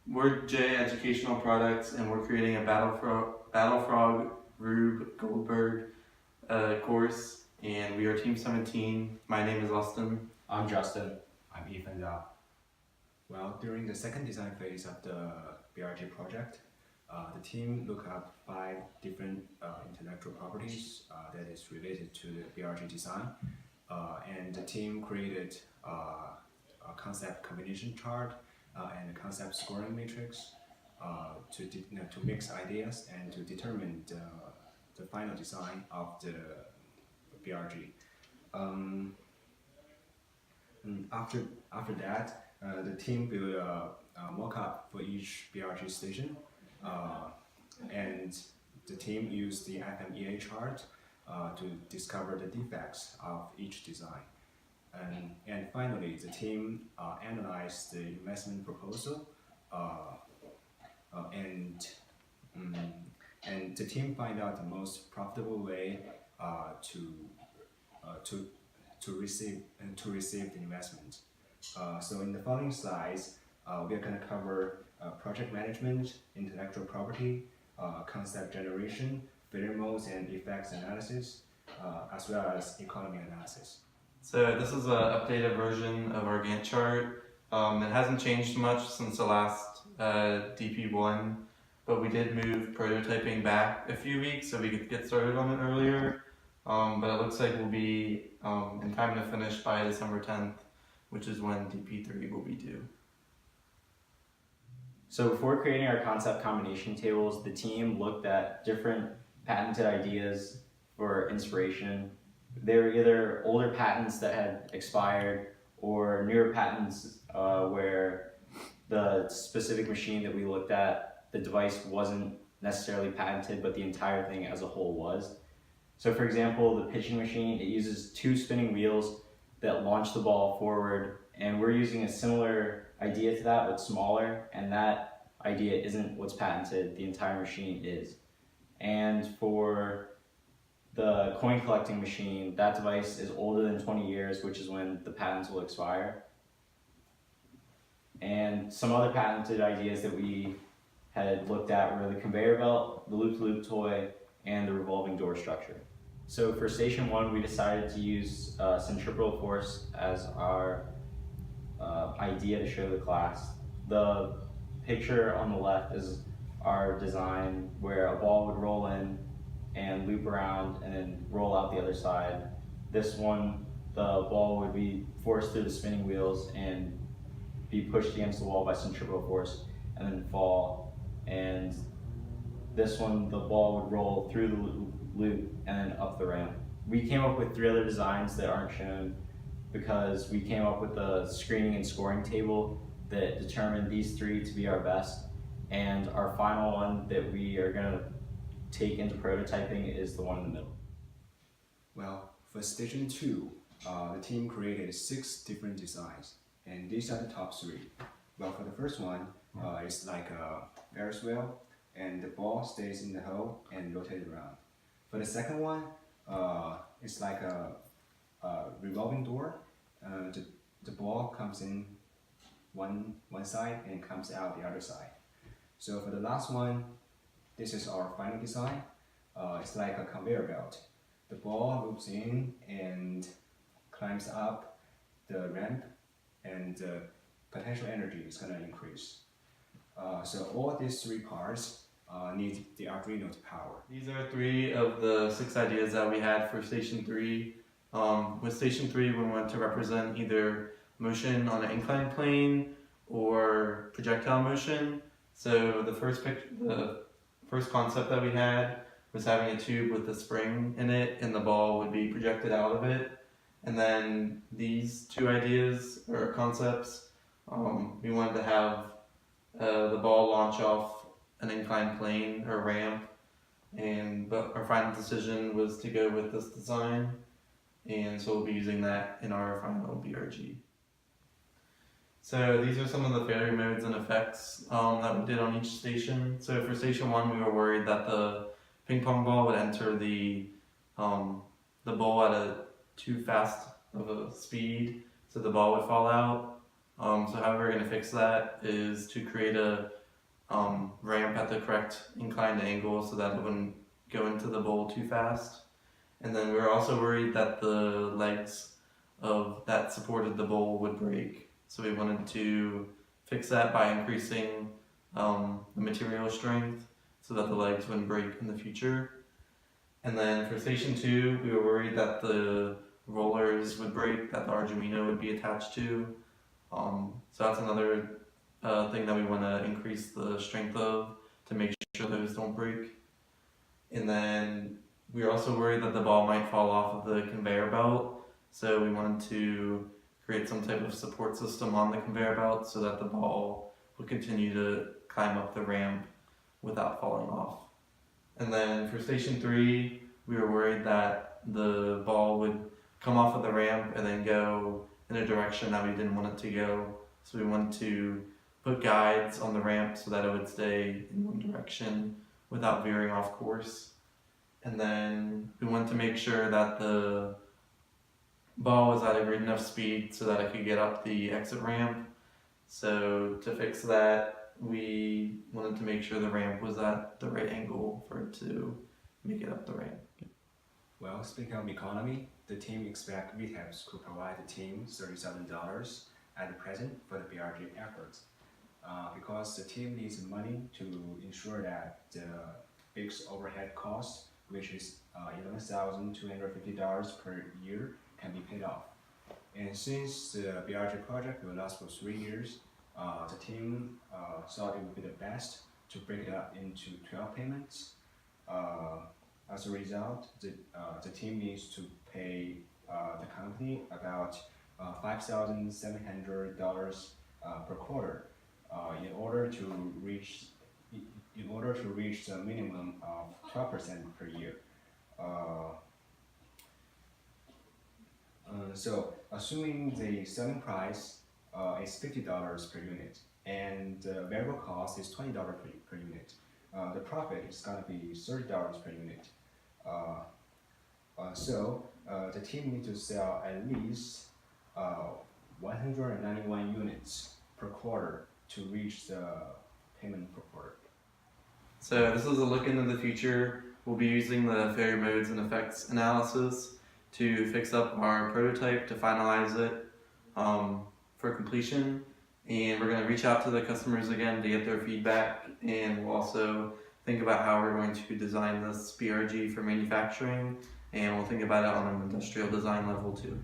We're J Educational Products, and we're creating a Battlefrog Rube Goldberg course, and we are Team 17. My name is Austin. I'm Justin. I'm Ethan Zhao. Well, during the second design phase of the BRG project, the team looked up 5 different intellectual properties that is related to the BRG design, and the team created a concept combination chart and a concept scoring matrix to mix ideas and to determine the final design of the BRG. After that, the team built a mock-up for each BRG station, and the team used the FMEA chart to discover the defects of each design. And finally, the team analyzed the investment proposal, and the team find out the most profitable way to receive the investment. So in the following slides, we are going to cover project management, intellectual property, concept generation, failure modes and effects analysis, as well as economy analysis. So this is an updated version of our Gantt chart. It hasn't changed much since the last DP1, but we did move prototyping back a few weeks so we could get started on it earlier. But it looks like we'll be in time to finish by December 10th, which is when DP3 will be due. So before creating our concept combination tables, the team looked at different patented ideas for inspiration. They were either older patents that had expired or newer patents where the specific machine that we looked at, the device wasn't necessarily patented, but the entire thing as a whole was. So for example, the pitching machine, it uses 2 spinning wheels that launch the ball forward, and we're using a similar idea to that but smaller, and that idea isn't what's patented, the entire machine is. And for the coin collecting machine, that device is older than 20 years, which is when the patents will expire. And some other patented ideas that we had looked at were the conveyor belt, the loop-to-loop toy, and the revolving door structure. So for station 1, we decided to use centripetal force as our idea to show the class. The picture on the left is our design where a ball would roll in and loop around and then roll out the other side. This one, the ball would be forced through the spinning wheels and be pushed against the wall by centripetal force and then fall. And this one, the ball would roll through the loop and then up the ramp. We came up with 3 other designs that aren't shown because we came up with a screening and scoring table that determined these 3 to be our best. And our final one that we are going to take into prototyping is the one in the middle. Well, for station 2, the team created 6 different designs, and these are the top 3. Well, for the first one, it's like a Ferris wheel, and the ball stays in the hole and rotates around. For the second one, it's like a revolving door. The ball comes in one side and comes out the other side. So for the last one, this is our final design. It's like a conveyor belt. The ball loops in and climbs up the ramp, and the potential energy is going to increase. So all these 3 parts need the Arduino to power. These are 3 of the 6 ideas that we had for Station 3. With Station 3, we want to represent either motion on an inclined plane or projectile motion. So the first concept that we had was having a tube with a spring in it, and the ball would be projected out of it. And then these 2 ideas or concepts, we wanted to have the ball launch off an inclined plane or ramp, but our final decision was to go with this design, and so we'll be using that in our final BRG. So these are some of the failure modes and effects that we did on each station. So for station 1, we were worried that the ping pong ball would enter the bowl at a too fast of a speed, so the ball would fall out. So how we're going to fix that is to create a ramp at the correct inclined angle so that it wouldn't go into the bowl too fast. And then we were also worried that the legs of that supported the bowl would break. So we wanted to fix that by increasing the material strength so that the legs wouldn't break in the future. And then for station 2, we were worried that the rollers would break, that the Arduino would be attached to. So that's another thing that we want to increase the strength of to make sure those don't break. And then we were also worried that the ball might fall off of the conveyor belt, so we wanted to create some type of support system on the conveyor belt so that the ball would continue to climb up the ramp without falling off. And then for station 3, we were worried that the ball would come off of the ramp and then go in a direction that we didn't want it to go. So we wanted to put guides on the ramp so that it would stay in one direction without veering off course. And then we wanted to make sure that the ball was at a great enough speed so that it could get up the exit ramp. So to fix that, we wanted to make sure the ramp was at the right angle for it to make it up the ramp. Well, speaking of economy, the team expects VTEPs could provide the team $37 at the present for the BRG efforts. Because the team needs money to ensure that the fixed overhead cost, which is $11,250 per year, can be paid off. And since the BRG project will last for 3 years, the team thought it would be the best to break it up into 12 payments. As a result, the team needs to pay the company about $5,700 per quarter in order to reach the minimum of 12% per year. So assuming the selling price is $50 per unit and the variable cost is $20 per unit, the profit is going to be $30 per unit. So the team needs to sell at least 191 units per quarter to reach the payment per quarter. So this is a look into the future. We'll be using the failure modes and effects analysis to fix up our prototype to finalize it for completion. And we're going to reach out to the customers again to get their feedback, and we'll also think about how we're going to design this BRG for manufacturing, and we'll think about it on an industrial design level too.